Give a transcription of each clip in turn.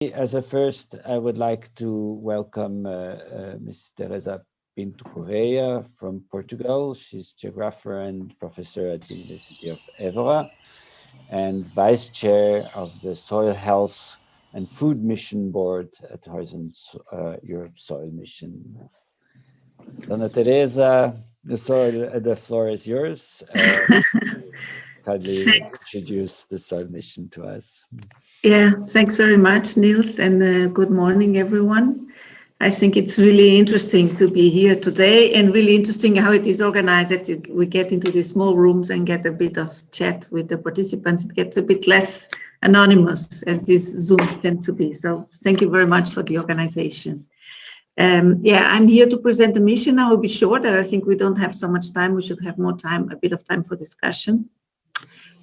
As a first, I would like to welcome Ms. Teresa Pinto-Correia from Portugal. She's geographer and professor at the University of Évora and vice chair of the Soil Health and Food Mission Board at Horizon Europe Soil Mission. Dona Teresa, the floor is yours. Kindly introduce the Soil Mission to us. Yeah, thanks very much, Niels, and good morning, everyone. I think it's really interesting to be here today and really interesting how it is organized, that we get into these small rooms and get a bit of chat with the participants. It gets a bit less anonymous as these Zooms tend to be. So thank you very much for the organization. I'm here to present the mission. I will be short. I think we don't have so much time. We should have more time, a bit of time for discussion.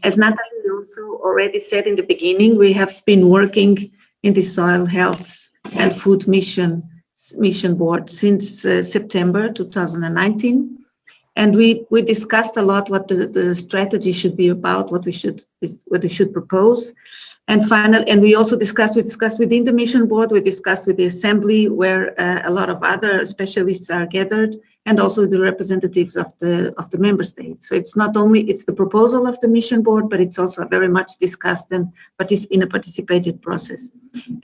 As Natalie also already said in the beginning, we have been working in the Soil Health and Food Mission Board since September 2019. And we discussed a lot what the strategy should be about, what we should propose. And we also discussed within the mission board, we discussed with the assembly where a lot of other specialists are gathered, and also the representatives of the member states. So it's not only the proposal of the mission board, but it's also very much discussed and in a participated process.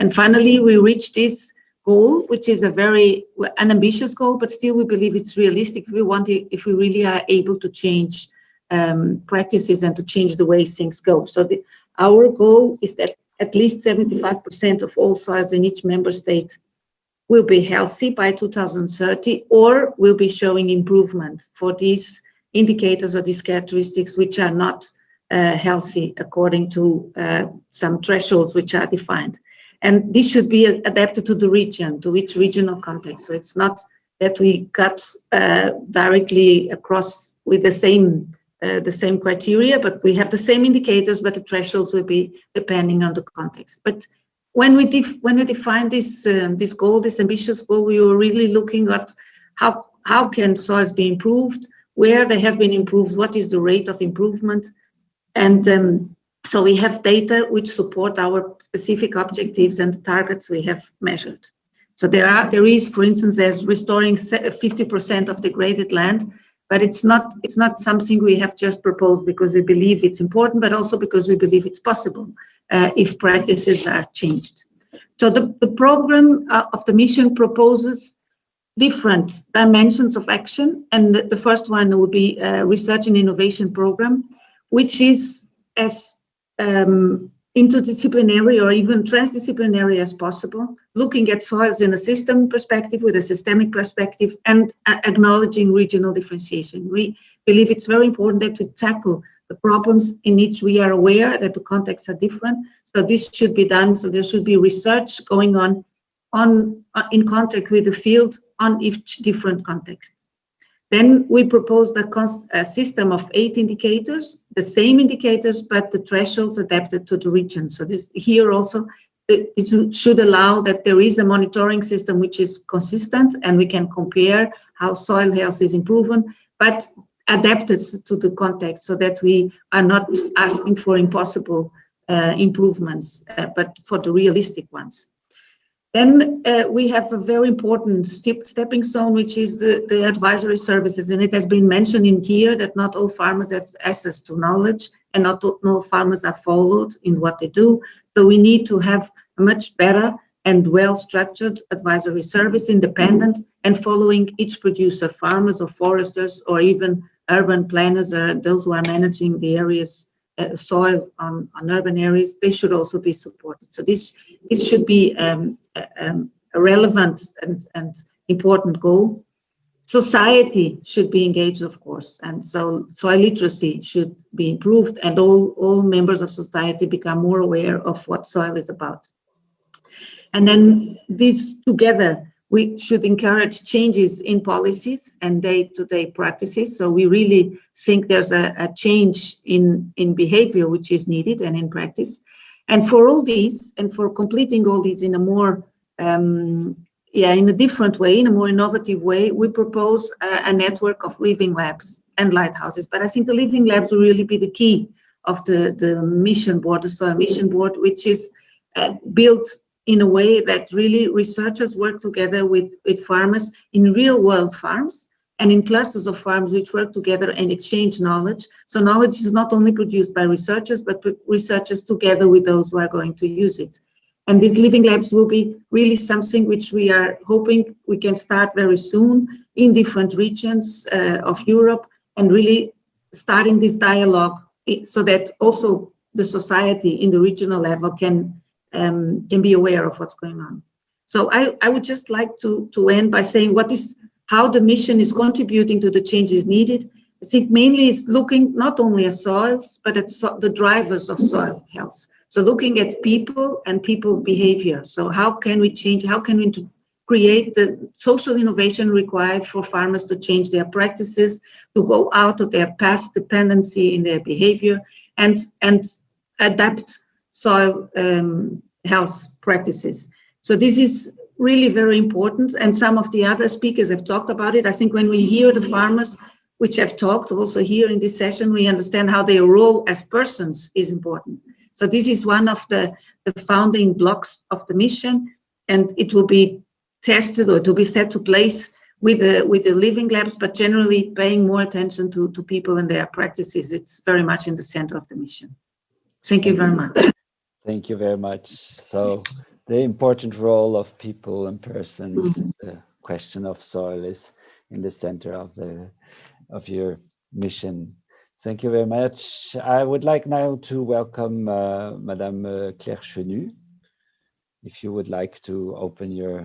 And finally, we reached this goal, which is an ambitious goal, but still we believe it's realistic if we really are able to change practices and to change the way things go. So our goal is that at least 75% of all soils in each member state will be healthy by 2030, or will be showing improvement for these indicators or these characteristics which are not healthy according to some thresholds which are defined. And this should be adapted to the region, to each regional context. So it's not that we cut directly across with the same criteria, but we have the same indicators, but the thresholds will be depending on the context. But when we define this goal, this ambitious goal, we were really looking at how can soils be improved, where they have been improved, what is the rate of improvement, and so we have data which support our specific objectives and the targets we have measured. So there is, for instance, as restoring 50% of degraded land, but it's not something we have just proposed because we believe it's important, but also because we believe it's possible if practices are changed. So the program of the mission proposes different dimensions of action, and the first one would be a research and innovation program, which is as interdisciplinary or even transdisciplinary as possible, looking at soils in a system perspective, with a systemic perspective, and acknowledging regional differentiation. We believe it's very important that we tackle the problems in which we are aware that the contexts are different. So this should be done. So there should be research going on in contact with the field on each different context. Then we proposed a system of 8 indicators, the same indicators, but the thresholds adapted to the region. So this here also, it should allow that there is a monitoring system which is consistent, and we can compare how soil health is improving, but adapted to the context, so that we are not asking for impossible improvements, but for the realistic ones. Then we have a very important stepping stone, which is the advisory services. And it has been mentioned in here that not all farmers have access to knowledge, and not all farmers are followed in what they do. So we need to have a much better and well-structured advisory service, independent and following each producer, farmers or foresters, or even urban planners, or those who are managing the areas, soil on urban areas. They should also be supported. So this should be a relevant and important goal. Society should be engaged, of course, and so soil literacy should be improved, and all members of society become more aware of what soil is about. And then these together, we should encourage changes in policies and day-to-day practices. So we really think there's a change in behavior which is needed and in practice. And for all these, and for completing all these in a more, in a different way, in a more innovative way, we propose a network of living labs and lighthouses. But I think the living labs will really be the key of the mission board, the soil mission board, which is built in a way that really researchers work together with farmers in real world farms and in clusters of farms which work together and exchange knowledge. So knowledge is not only produced by researchers, but researchers together with those who are going to use it. And these living labs will be really something which we are hoping we can start very soon in different regions of Europe, and really starting this dialogue so that also the society in the regional level can be aware of what's going on. So I would just like to end by saying how the mission is contributing to the changes needed. I think mainly it's looking not only at soils, but at the drivers of soil health. So looking at people and people behavior. So how can we change, how can we create the social innovation required for farmers to change their practices, to go out of their past dependency in their behavior, and adapt soil health practices. So this is really very important, and some of the other speakers have talked about it. I think when we hear the farmers which have talked also here in this session, we understand how their role as persons is important. So this is one of the founding blocks of the mission, and it will be tested or to be set to place with the living labs, but generally paying more attention to people and their practices. It's very much in the center of the mission. Thank you very much. Thank you very much. So the important role of people and persons, the question of soil is in the center of your mission. Thank you very much. I would like now to welcome Madame Claire Chenu. If you would like to open your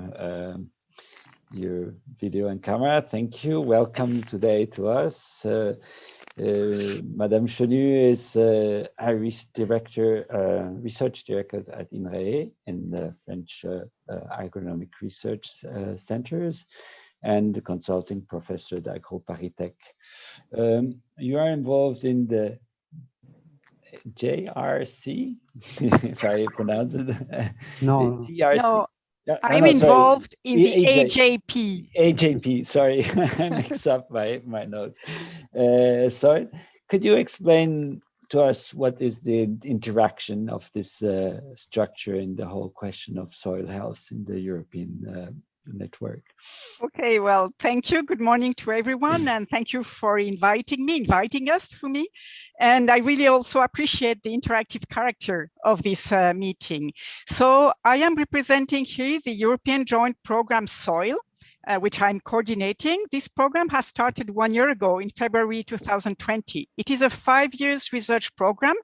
video and camera. Thank you. Welcome today to us. Madame Chenu is Irish research director at INRAE in the French agronomic research centers, and the consulting professor at AgroParisTech. You are involved in the JRC, if I pronounce it. No. GRC. No, I'm involved in the AJP. AJP, sorry, I mix up my notes. So could you explain to us what is the interaction of this structure in the whole question of soil health in the European network? Okay, well, thank you. Good morning to everyone, and thank you for inviting us through me. And I really also appreciate the interactive character of this meeting. So I am representing here the European Joint Program Soil, which I'm coordinating. This program has started 1 year ago in February 2020. It is a 5-year research program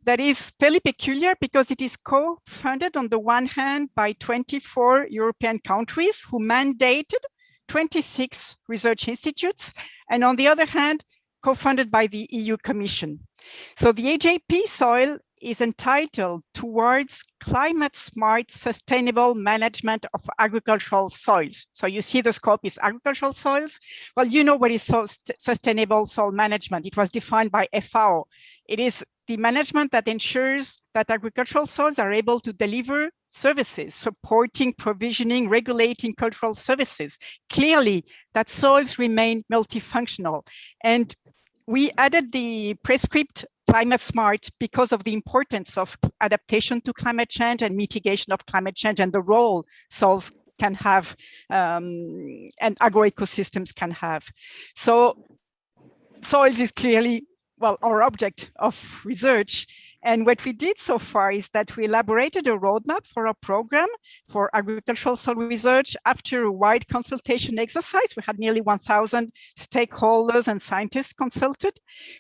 that is fairly peculiar because it is co-funded on the one hand by 24 European countries who mandated 26 research institutes, and on the other hand, co-funded by the EU Commission. So the AJP Soil is entitled Towards Climate Smart Sustainable Management of Agricultural Soils. So you see the scope is agricultural soils. Well, you know what is sustainable soil management. It was defined by FAO. It is the management that ensures that agricultural soils are able to deliver services, supporting, provisioning, regulating cultural services. Clearly, that soils remain multifunctional. And we added the prescript climate smart because of the importance of adaptation to climate change and mitigation of climate change and the role soils can have and agroecosystems can have. So soils is clearly, well, our object of research. And what we did so far is that we elaborated a roadmap for our program for agricultural soil research after a wide consultation exercise. We had nearly 1,000 stakeholders and scientists consulted.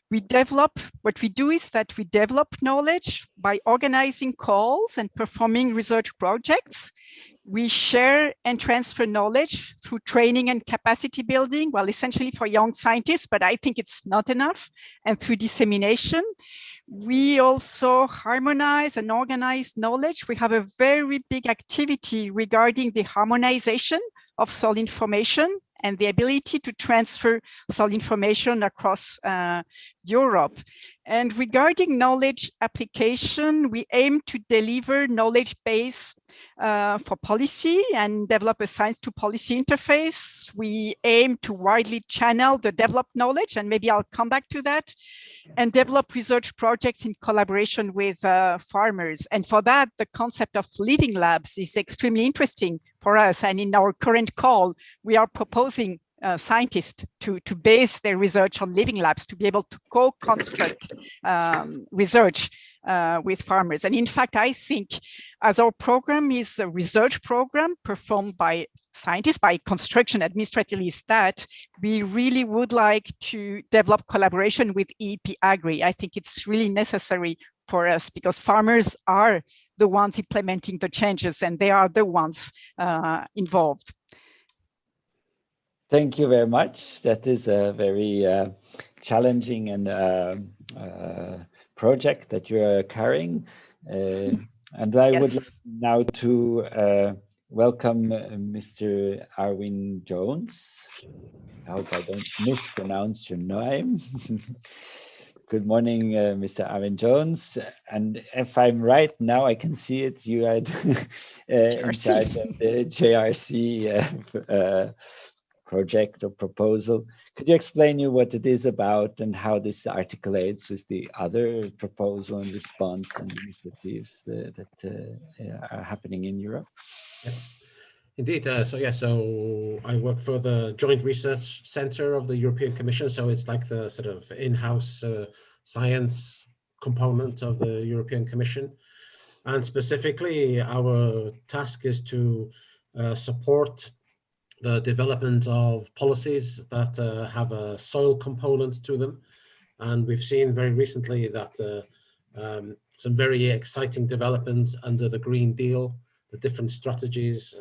What we do is that we develop knowledge by organizing calls and performing research projects. We share and transfer knowledge through training and capacity building, well, essentially for young scientists, but I think it's not enough, and through dissemination. We also harmonize and organize knowledge. We have a very big activity regarding the harmonization of soil information and the ability to transfer soil information across Europe. And regarding knowledge application, we aim to deliver knowledge base for policy and develop a science to policy interface. We aim to widely channel the developed knowledge, and maybe I'll come back to that, and develop research projects in collaboration with farmers. And for that, the concept of living labs is extremely interesting for us. And in our current call, we are proposing scientists to base their research on living labs, to be able to co-construct research with farmers. And in fact, I think as our program is a research program performed by scientists, by construction administratively, is that we really would like to develop collaboration with EIP-AGRI. I think it's really necessary for us because farmers are the ones implementing the changes and they are the ones involved. Thank you very much. That is a very challenging and project that you are carrying. And I would like now to welcome Mr. Arwyn Jones. I hope I don't mispronounce your name. Good morning, Mr. Arwyn Jones. And if I'm right now, I can see it. You are in charge of the JRC project or proposal. Could you explain what it is about and how this articulates with the other proposal and response and initiatives that are happening in Europe? Yeah. Indeed. So I work for the Joint Research Center of the European Commission. So it's like the sort of in-house science component of the European Commission. And specifically, our task is to support the development of policies that have a soil component to them. And we've seen very recently that some very exciting developments under the Green Deal, the different strategies.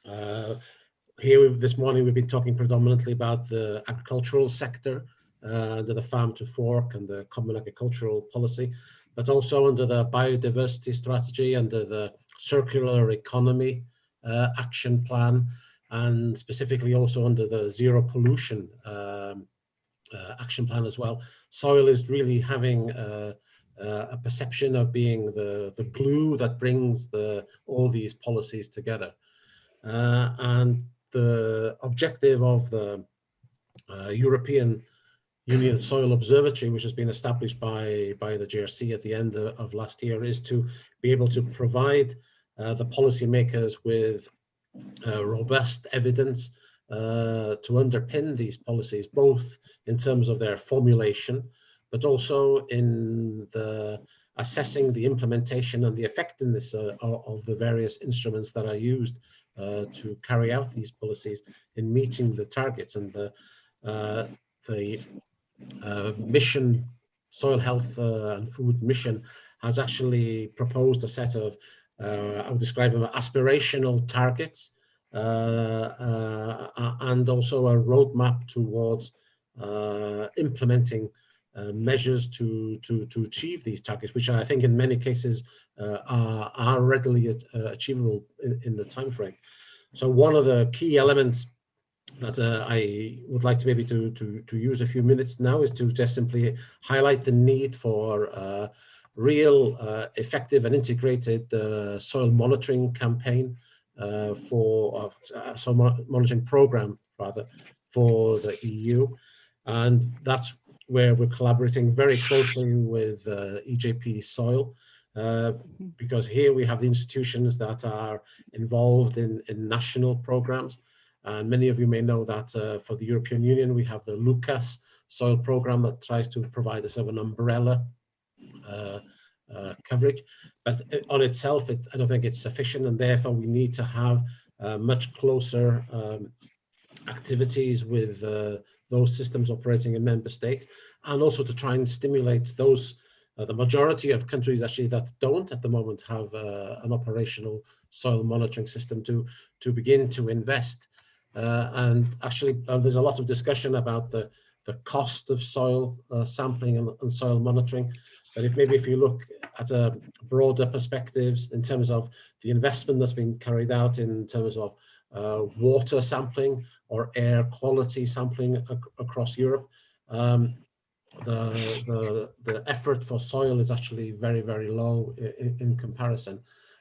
Here this morning, we've been talking predominantly about the agricultural sector, under the Farm to Fork and the Common Agricultural Policy, but also under the biodiversity strategy, under the circular economy action plan, and specifically also under the zero pollution action plan as well. Soil is really having a perception of being the glue that brings all these policies together. And the objective of the European Union Soil Observatory, which has been established by the JRC at the end of last year, is to be able to provide the policymakers with robust evidence to underpin these policies, both in terms of their formulation, but also in the assessing the implementation and the effectiveness of the various instruments that are used to carry out these policies in meeting the targets. And the mission, Soil Health and Food Mission, has actually proposed a set of, I would describe them as aspirational targets, and also a roadmap towards implementing measures to achieve these targets, which I think in many cases are readily achievable in the time frame. So one of the key elements that I would like to maybe to use a few minutes now is to just simply highlight the need for real effective and integrated soil monitoring campaign soil monitoring program rather for the EU. And that's where we're collaborating very closely with EJP Soil, because here we have the institutions that are involved in national programs. And many of you may know that for the European Union, we have the Lucas soil program that tries to provide us of an umbrella coverage. But on itself, I don't think it's sufficient, and therefore we need to have much closer activities with those systems operating in member states, and also to try and stimulate those, the majority of countries actually that don't at the moment have an operational soil monitoring system to begin to invest. And actually there's a lot of discussion about the cost of soil sampling and soil monitoring. But if you look at a broader perspectives in terms of the investment that's been carried out in terms of water sampling or air quality sampling across Europe, the effort for soil is actually very, very low in comparison.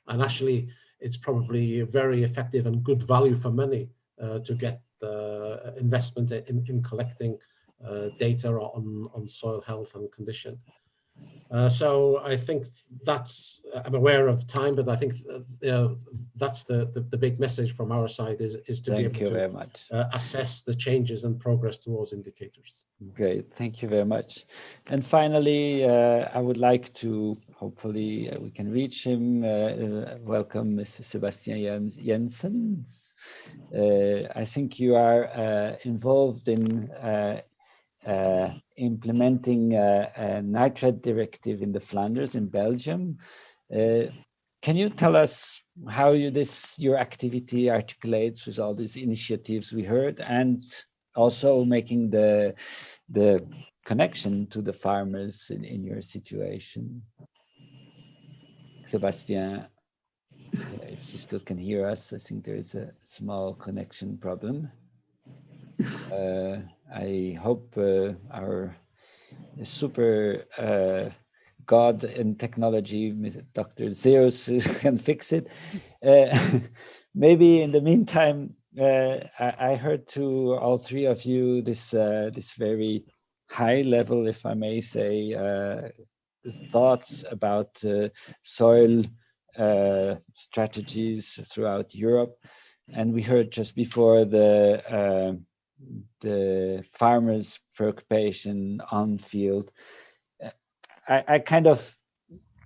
And actually, it's probably very effective and good value for money to get investment in collecting data on soil health and condition. So I think that's, I'm aware of time, but I think that's the big message from our side is to be able to very much. Assess the changes and progress towards indicators. Great, thank you very much. And finally, I would like to, hopefully we can reach him, welcome Mr. Sébastien Janssens. I think you are involved in implementing a nitrate directive in the Flanders in Belgium. Can you tell us how your activity articulates with all these initiatives we heard, and also making the connection to the farmers in your situation? Sébastien, if you still can hear us, I think there is a small connection problem. I hope our super god in technology, Dr. Zeus, can fix it. Maybe in the meantime, I heard to all three of you this very high level, if I may say, thoughts about soil strategies throughout Europe. And we heard just before the farmers' preoccupation on field. I kind of,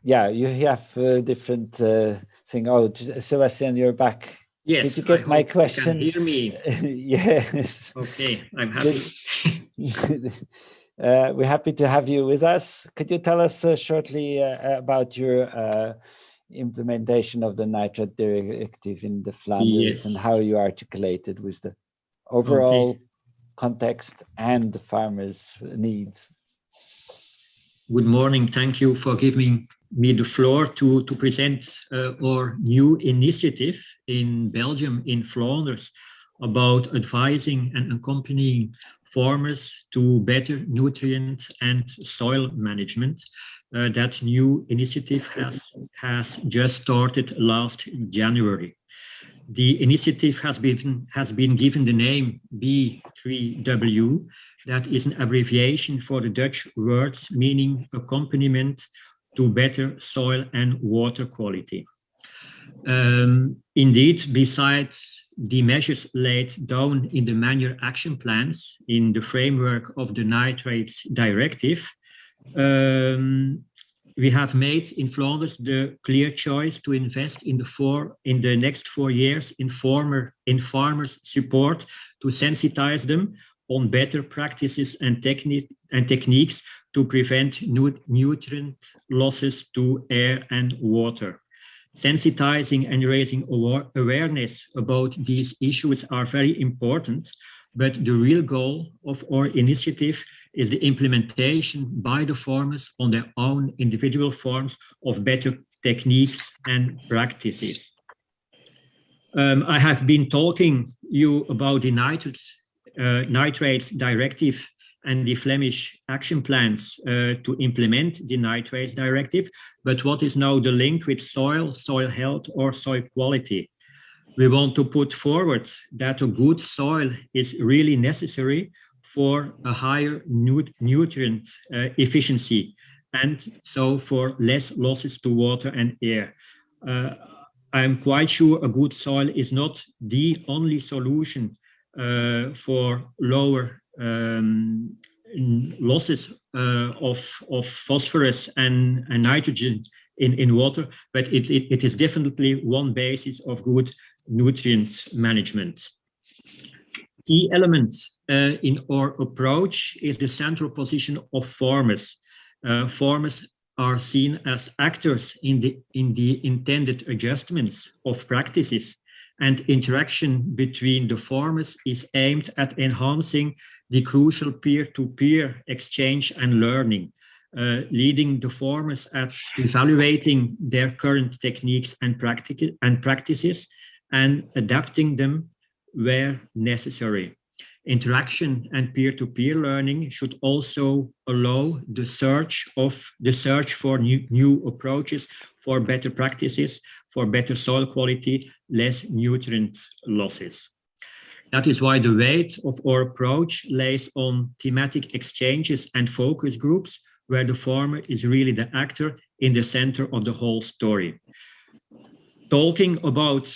yeah, you have a different thing. Oh, Sébastien, you're back. Yes. Did you get my question? You can hear me. Yes. Okay, I'm happy. We're happy to have you with us. Could you tell us shortly about your implementation of the nitrate directive in the Flanders, and how you articulated with the overall context and the farmers' needs? Good morning. Thank you for giving me the floor to present our new initiative in Belgium, in Flanders, about advising and accompanying farmers to better nutrient and soil management. That new initiative has just started last January. The initiative has been given the name B3W. That is an abbreviation for the Dutch words meaning accompaniment to better soil and water quality. Indeed, besides the measures laid down in the manure action plans in the framework of the Nitrates Directive, we have made in Flanders the clear choice to invest in the next 4 years in farmers' support to sensitize them on better practices and techniques to prevent nutrient losses to air and water. Sensitizing and raising awareness about these issues are very important, but the real goal of our initiative is the implementation by the farmers on their own individual farms of better techniques and practices. I have been talking you about the Nitrates Directive and the Flemish action plans to implement the Nitrates Directive, but what is now the link with soil health or soil quality? We want to put forward that a good soil is really necessary for a higher nutrient efficiency, and so for less losses to water and air. I'm quite sure a good soil is not the only solution for lower losses of phosphorus and nitrogen in water, but it is definitely one basis of good nutrient management. Key element in our approach is the central position of farmers. Farmers are seen as actors in the intended adjustments of practices, and interaction between the farmers is aimed at enhancing the crucial peer-to-peer exchange and learning, leading the farmers at evaluating their current techniques and practices and adapting them where necessary. Interaction and peer-to-peer learning should also allow the search for new approaches for better practices for better soil quality, less nutrient losses. That is why the weight of our approach lays on thematic exchanges and focus groups, where the farmer is really the actor in the center of the whole story. Talking about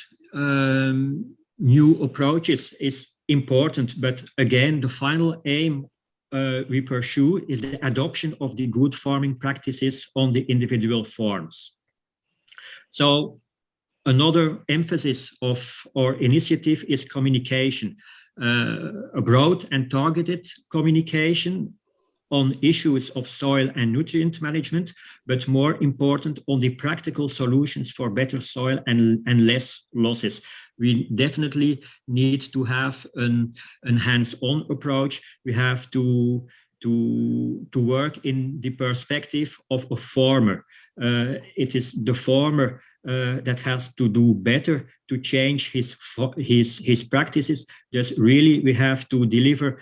new approaches is important, but again, the final aim we pursue is the adoption of the good farming practices on the individual farms. So another emphasis of our initiative is communication, a broad and targeted communication on issues of soil and nutrient management, but more important on the practical solutions for better soil and less losses. We definitely need to have a hands-on approach. We have to work in the perspective of a farmer. It is the farmer that has to do better to change his practices. Just really, we have to deliver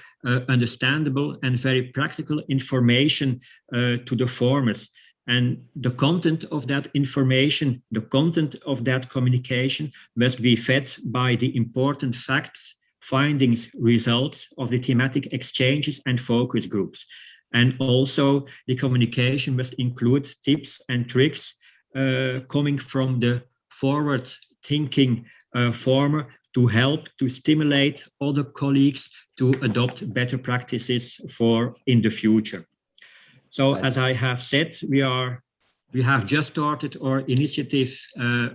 understandable and very practical information to the farmers. And the content of that information, the content of that communication must be fed by the important facts, findings, results of the thematic exchanges and focus groups. And also the communication must include tips and tricks coming from the forward-thinking farmer to help to stimulate other colleagues to adopt better practices in the future. So as I have said, we have just started our initiative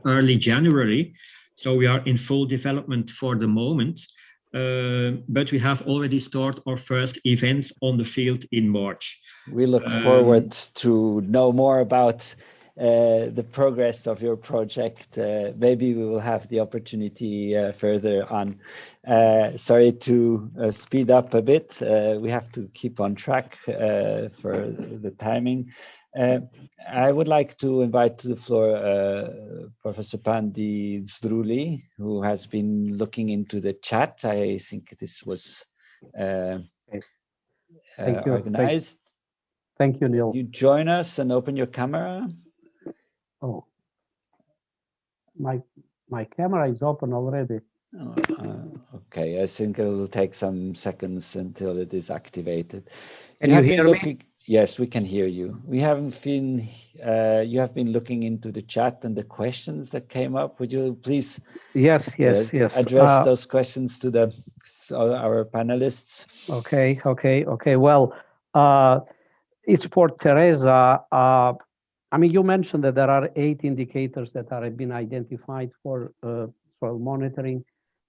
early January. So we are in full development for the moment, but we have already started our first events on the field in March. We look forward to know more about the progress of your project. Maybe we will have the opportunity further on. Sorry to speed up a bit. We have to keep on track for the timing. I would like to invite to the floor Professor Pandi Zdruli, who has been looking into the chat. I think this was organized. Thank you, Niels. You join us and open your camera. Oh, my camera is open already. Okay, I think it will take some seconds until it is activated. Can you hear me? Yes, we can hear you. You have been looking into the chat and the questions that came up. Would you please yes address those questions to our panelists? Okay. Well, it's for Teresa. I mean, you mentioned that there are 8 indicators that have been identified for soil monitoring.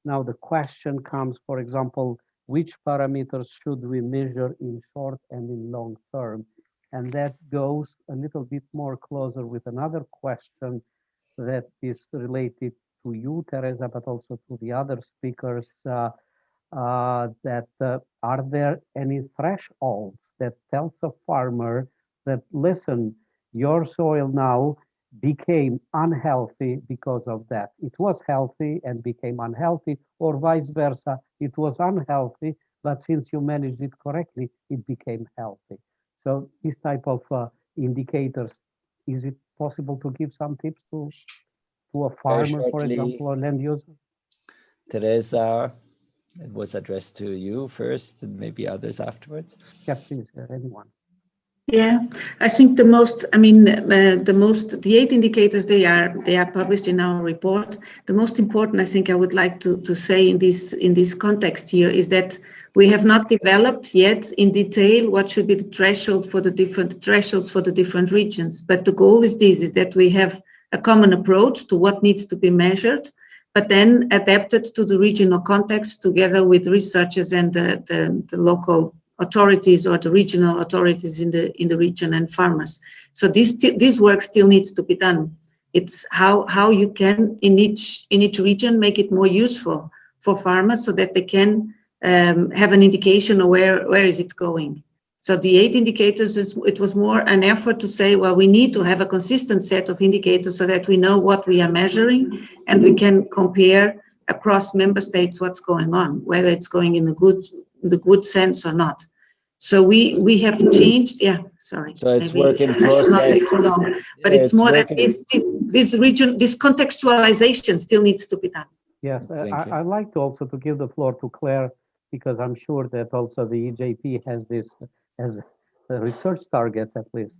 Now the question comes, for example, which parameters should we measure in short and in long term? And that goes a little bit more closer with another question that is related to you, Teresa, but also to the other speakers, are there any thresholds that tells a farmer that, listen, your soil now became unhealthy because of that. It was healthy and became unhealthy, or vice versa. It was unhealthy, but since you managed it correctly, it became healthy. So this type of indicators, is it possible to give some tips to a farmer, for example, or land user? Teresa, it was addressed to you first and maybe others afterwards. Yeah, please, anyone. Yeah, I think the 8 indicators, they are published in our report. The most important, I think I would like to say in this context here is that we have not developed yet in detail what should be the thresholds for the different regions. But the goal is that we have a common approach to what needs to be measured, but then adapted to the regional context together with researchers and the local authorities or the regional authorities in the region and farmers. So this work still needs to be done. It's how you can in each region make it more useful for farmers so that they can have an indication of where is it going. So the 8 indicators, it was more an effort to say, well, we need to have a consistent set of indicators so that we know what we are measuring and we can compare across member states what's going on, whether it's going in the good sense or not. So we have changed. Yeah, Sorry. So it's maybe work in I should not process. take too long, but it's more that this region, this contextualization still needs to be done. Yes, Thank I'd like to also to give the floor to Claire, because I'm sure that also the EJP has this as research targets at least.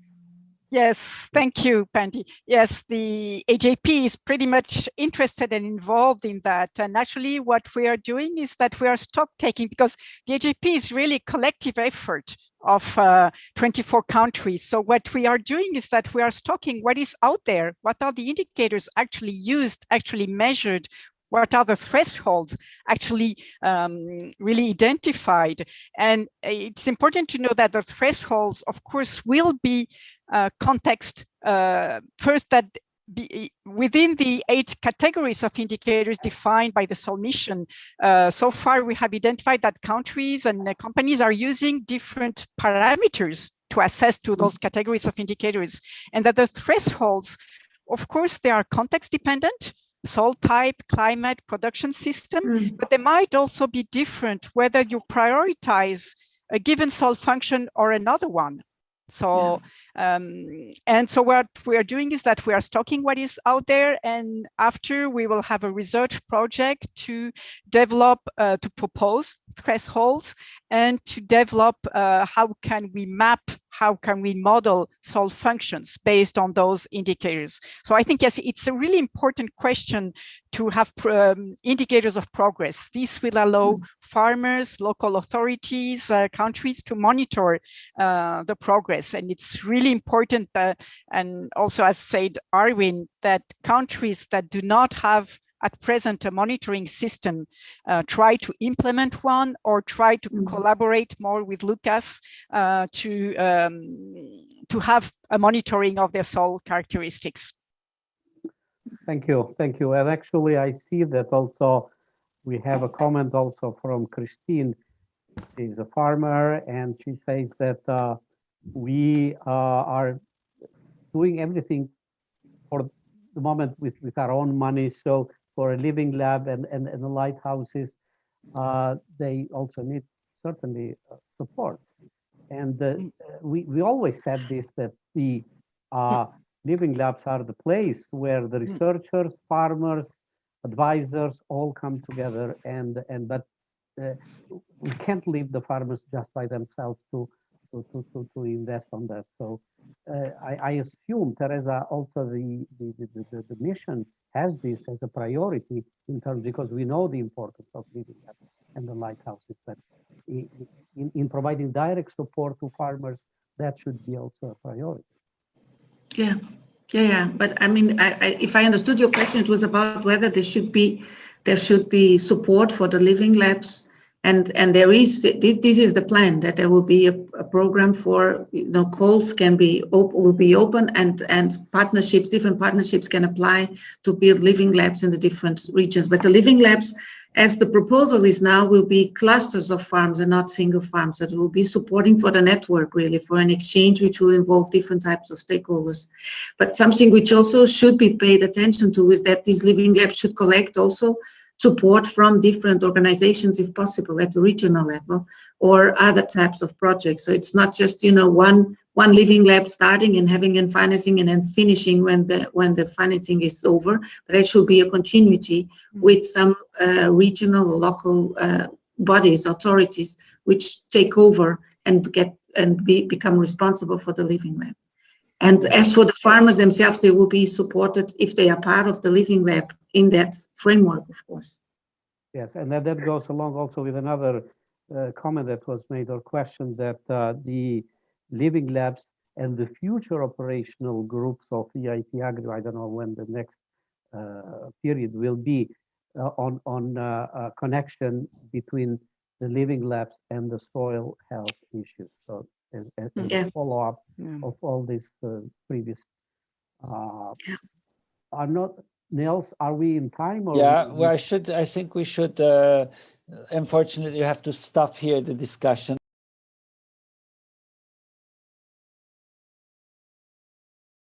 Yes, thank you, Pandy. Yes, the EIP is pretty much interested and involved in that. And actually what we are doing is that we are stock taking, because the EIP is really a collective effort of 24 countries. So what we are doing is that we are stocking what is out there, what are the indicators actually used, actually measured, what are the thresholds actually really identified. And it's important to know that the thresholds, of course, will be context first, that within the 8 categories of indicators defined by the Sol mission, so far we have identified that countries and companies are using different parameters to assess to those categories of indicators, and that the thresholds, of course, they are context dependent, soil type, climate, production system, but they might also be different whether you prioritize a given soil function or another one. So, and so what we are doing is that we are stocking what is out there, and after we will have a research project to develop, to propose thresholds and to develop how can we map, how can we model soil functions based on those indicators. So I think, yes, it's a really important question to have indicators of progress. This will allow farmers, local authorities, countries to monitor the progress. And it's really important, and also as said Arwyn, that countries that do not have at present a monitoring system try to implement one, or try to collaborate more with Lucas to have a monitoring of their soil characteristics. Thank you, thank you. And actually I see that also we have a comment also from Christine. She's a farmer, and she says that we are doing everything for the moment with our own money. So for a living lab and the lighthouses, they also need certainly support. And we always said this, that the living labs are the place where the researchers, farmers, advisors all come together, but we can't leave the farmers just by themselves to invest on that. So I assume, Teresa, also the mission has this as a priority in terms, because we know the importance of living labs and the lighthouses, but in providing direct support to farmers, that should be also a priority. Yeah. But I mean, if I understood your question, it was about whether there should be support for the living labs, and there is. This is the plan, that there will be a program for, calls will be open, and partnerships, different partnerships can apply to build living labs in the different regions. But the living labs, as the proposal is now, will be clusters of farms and not single farms. That will be supporting for the network, really, for an exchange which will involve different types of stakeholders. But something which also should be paid attention to is that these living labs should collect also support from different organizations, if possible, at the regional level, or other types of projects. So it's not just one living lab starting and having and financing and then finishing when the financing is over, but it should be a continuity with some regional or local bodies, authorities, which take over and become responsible for the living lab. And as for the farmers themselves, they will be supported if they are part of the living lab in that framework, of course. Yes, and that goes along also with another comment that was made, or question, that the living labs and the future operational groups of EIP-AGRI, I don't know when the next period will be, on a connection between the living labs and the soil health issues. So as a follow-up of all these previous are not. Nils, are we in time? Or well, I think we should, unfortunately, you have to stop here the discussion.